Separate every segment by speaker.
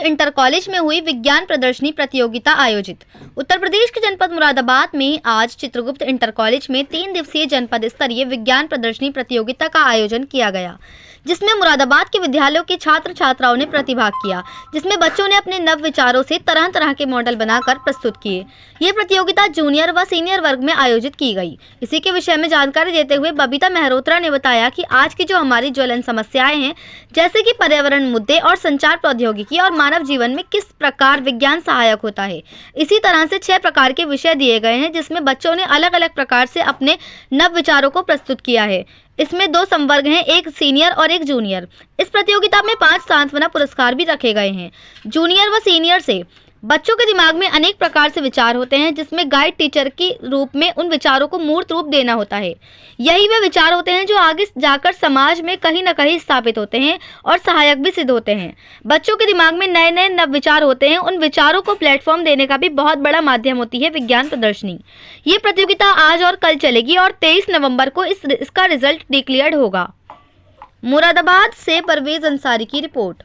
Speaker 1: Inter college में हुई विज्ञान प्रदर्शनी प्रतियोगिता आयोजित। उत्तर प्रदेश के जनपद मुरादाबाद में आज चित्रगुप्त इंटर कॉलेज में 3 दिवसीय जनपद स्तरीय विज्ञान प्रदर्शनी प्रतियोगिता का आयोजन किया गया, जिसमें मुरादाबाद के विद्यालयों के छात्र छात्राओं ने प्रतिभाग किया, जिसमें बच्चों ने अपने नव विचारों से तरह तरह के मॉडल बनाकर प्रस्तुत किए। ये प्रतियोगिता जूनियर व सीनियर वर्ग में आयोजित की गई। इसी के विषय में जानकारी देते हुए बबीता मेहरोत्रा ने बताया कि आज की जो हमारी ज्वलन समस्याएं हैं, जैसे कि पर्यावरण मुद्दे और संचार प्रौद्योगिकी और मानव जीवन में किस प्रकार विज्ञान सहायक होता है, इसी तरह से 6 प्रकार के विषय दिए गए हैं, जिसमें बच्चों ने अलग अलग प्रकार से अपने नव विचारों को प्रस्तुत किया है। इसमें 2 संवर्ग हैं, एक सीनियर और एक जूनियर। इस प्रतियोगिता में 5 सांत्वना पुरस्कार भी रखे गए हैं। जूनियर व सीनियर से बच्चों के दिमाग में अनेक प्रकार से विचार होते हैं, जिसमें गाइड टीचर के रूप में उन विचारों को मूर्त रूप देना होता है। यही वे विचार होते हैं जो आगे जाकर समाज में कहीं न कहीं स्थापित होते हैं और सहायक भी सिद्ध होते हैं। बच्चों के दिमाग में नए नए नव विचार होते हैं, उन विचारों को प्लेटफॉर्म देने का भी बहुत बड़ा माध्यम होती है विज्ञान प्रदर्शनी। ये प्रतियोगिता आज और कल चलेगी और 23 नवंबर को इसका रिजल्ट डिक्लेयर्ड होगा। मुरादाबाद से परवेज अंसारी की रिपोर्ट।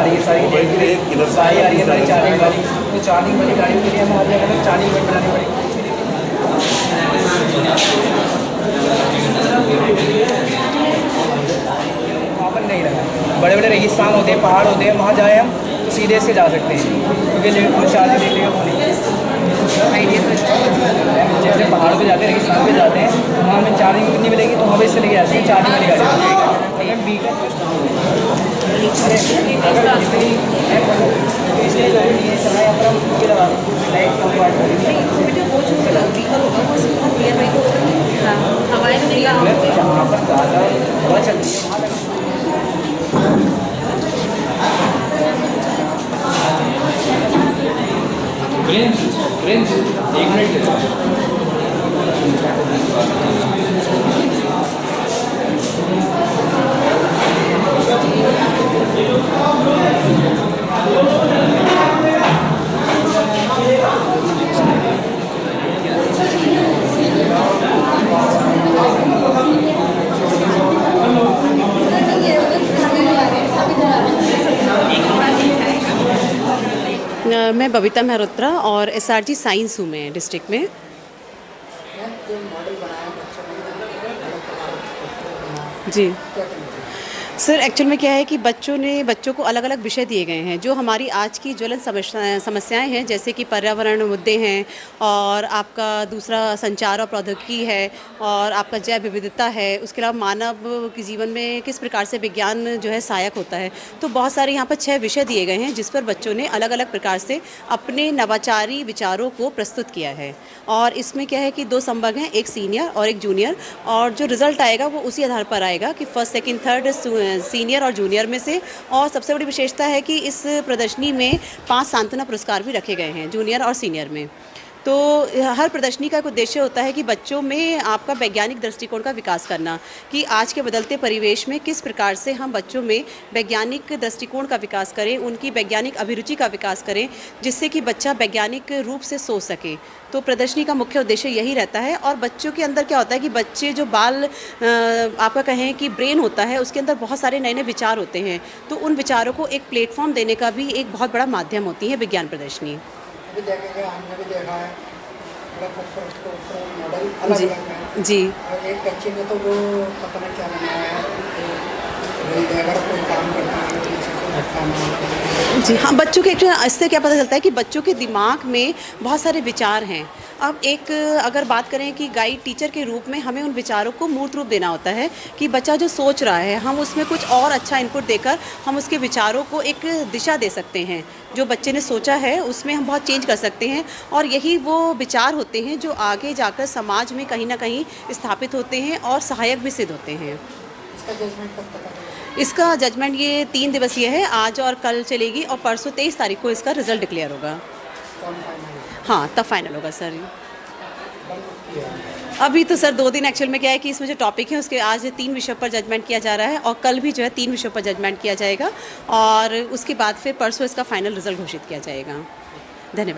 Speaker 2: रही है सारी, सारी आ रही है सारी चार्जिंग वाली। तो चार्जिंग वाली गाड़ी के लिए हम आगे अगर चार्जिंग पॉइंट बनानी पड़ेगी। वहाँ पर नहीं लगा, बड़े बड़े रेगिस्तान होते हैं, पहाड़ होते हैं, वहाँ जाए हम तो सीधे से जा सकते हैं, क्योंकि लेट चार्जिंग ले लेगा वो नहीं। जैसे पहाड़ पे जाते हैं, रेगिस्तान पे जाते हैं, वहाँ हमें चार्जिंग कितनी मिलेगी, तो वहाँ पे इससे लेके आते हैं चार्जिंग वाली गाड़ी। अगर जितनी इसलिए जरूरी नहीं है चलाएं, अगर हम ये लगा दें लाइट कम वाट
Speaker 3: हवाएं तो निगाह
Speaker 2: जहाँ पर ज़्यादा हवा चलती है वहाँ लगा। एक मिनट
Speaker 4: मैं बबीता मेहरोत्रा और एसआरजी साइंस हूँ मैं डिस्ट्रिक्ट में। जी सर, एक्चुअल में क्या है कि बच्चों को अलग अलग विषय दिए गए हैं जो हमारी आज की ज्वलन समस्याएं हैं, जैसे कि पर्यावरण मुद्दे हैं और आपका दूसरा संचार और प्रौद्योगिकी है और आपका जैव विविधता है। उसके अलावा मानव के जीवन में किस प्रकार से विज्ञान जो है सहायक होता है। तो बहुत सारे यहाँ पर 6 विषय दिए गए हैं जिस पर बच्चों ने अलग अलग प्रकार से अपने नवाचारी विचारों को प्रस्तुत किया है। और इसमें क्या है कि 2 संवर्ग हैं, एक सीनियर और एक जूनियर, और जो रिज़ल्ट आएगा वो उसी आधार पर आएगा कि फर्स्ट सेकंड थर्ड सीनियर और जूनियर में से। और सबसे बड़ी विशेषता है कि इस प्रदर्शनी में 5 सांत्वना पुरस्कार भी रखे गए हैं जूनियर और सीनियर में। तो हर प्रदर्शनी का एक उद्देश्य होता है कि बच्चों में आपका वैज्ञानिक दृष्टिकोण का विकास करना, कि आज के बदलते परिवेश में किस प्रकार से हम बच्चों में वैज्ञानिक दृष्टिकोण का विकास करें, उनकी वैज्ञानिक अभिरुचि का विकास करें, जिससे कि बच्चा वैज्ञानिक रूप से सोच सके। तो प्रदर्शनी का मुख्य उद्देश्य यही रहता है। और बच्चों के अंदर क्या होता है कि बच्चे जो आपका कहें कि ब्रेन होता है, उसके अंदर बहुत सारे नए नए विचार होते हैं। तो उन विचारों को एक प्लेटफॉर्म देने का भी एक बहुत बड़ा माध्यम होती है विज्ञान प्रदर्शनी।
Speaker 5: हमने भी देखा है मॉडल अलग अलग है
Speaker 4: जी।
Speaker 5: और एक बच्चे में तो वो पता नहीं क्या बनाया है, अगर कोई काम करता है
Speaker 4: जी हाँ, बच्चों के इससे क्या पता चलता है कि बच्चों के दिमाग में बहुत सारे विचार हैं। अब एक अगर बात करें कि गाइड टीचर के रूप में हमें उन विचारों को मूर्त रूप देना होता है कि बच्चा जो सोच रहा है हम उसमें कुछ और अच्छा इनपुट देकर हम उसके विचारों को एक दिशा दे सकते हैं। जो बच्चे ने सोचा है उसमें हम बहुत चेंज कर सकते हैं, और यही वो विचार होते हैं जो आगे जाकर समाज में कहीं ना कहीं स्थापित होते हैं और सहायक भी सिद्ध होते हैं। इसका जजमेंट ये 3 दिवसीय है, आज और कल चलेगी, और परसों 23 तारीख को इसका रिजल्ट डिक्लेयर होगा। हाँ, तब फाइनल होगा सर। अभी तो सर 2 दिन एक्चुअल में क्या है कि इसमें जो टॉपिक है उसके आज 3 विषयों पर जजमेंट किया जा रहा है, और कल भी जो है 3 विषयों पर जजमेंट किया जाएगा, और उसके बाद फिर परसों इसका फाइनल रिजल्ट घोषित किया जाएगा। धन्यवाद।